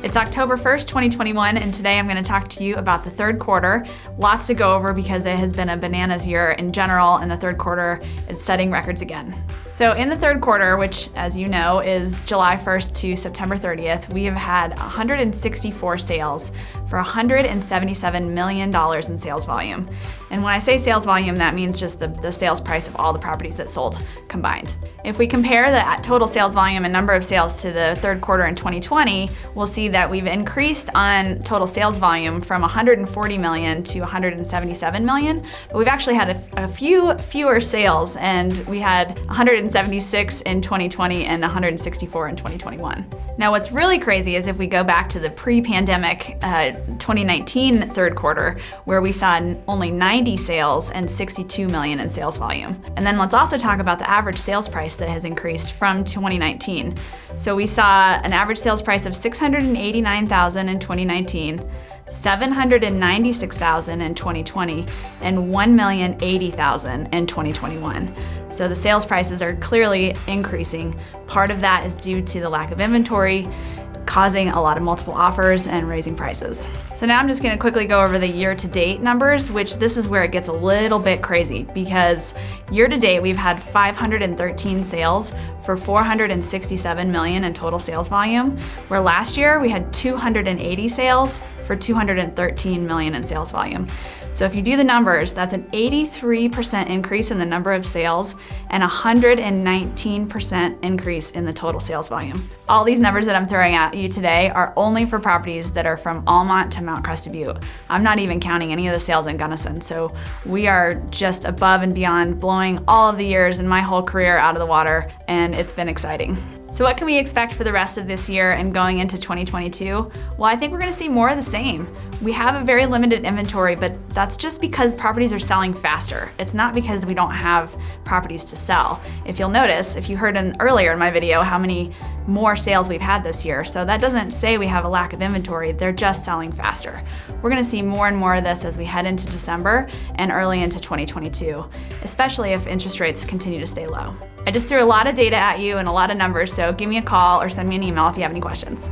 It's October 1st, 2021, and today I'm going to talk to you about the third quarter. Lots to go over because it has been a bananas year in general, and the third quarter is setting records again. So in the third quarter, which as you know is July 1st to September 30th, we have had 164 sales for $177 million in sales volume. And when I say sales volume, that means just the sales price of all the properties that sold combined. If we compare the total sales volume and number of sales to the third quarter in 2020, we'll see that we've increased on total sales volume from 140 million to 177 million, but we've actually had a few fewer sales, and we had 176 in 2020 and 164 in 2021. Now what's really crazy is if we go back to the pre-pandemic 2019 third quarter, where we saw only 90 sales and 62 million in sales volume. And then let's also talk about the average sales price that has increased from 2019. So we saw an average sales price of $689,000 in 2019, $796,000 in 2020, and $1,080,000 in 2021. So the sales prices are clearly increasing. Part of that is due to the lack of inventory, causing a lot of multiple offers and raising prices. So now I'm just gonna quickly go over the year-to-date numbers, which this is where it gets a little bit crazy, because year-to-date we've had 513 sales for 467 million in total sales volume, where last year we had 280 sales for 213 million in sales volume. So if you do the numbers, that's an 83% increase in the number of sales and 119% increase in the total sales volume. All these numbers that I'm throwing at you today are only for properties that are from Almont to Mount Crested Butte. I'm not even counting any of the sales in Gunnison, so we are just above and beyond, blowing all of the years in my whole career out of the water, and it's been exciting. So what can we expect for the rest of this year and going into 2022? Well, I think we're gonna see more of the same. We have a very limited inventory, but that's just because properties are selling faster. It's not because we don't have properties to sell. If you'll notice, if you heard earlier in my video how many more sales we've had this year, so that doesn't say we have a lack of inventory, they're just selling faster. We're gonna see more and more of this as we head into December and early into 2022, especially if interest rates continue to stay low. I just threw a lot of data at you and a lot of numbers, so give me a call or send me an email if you have any questions.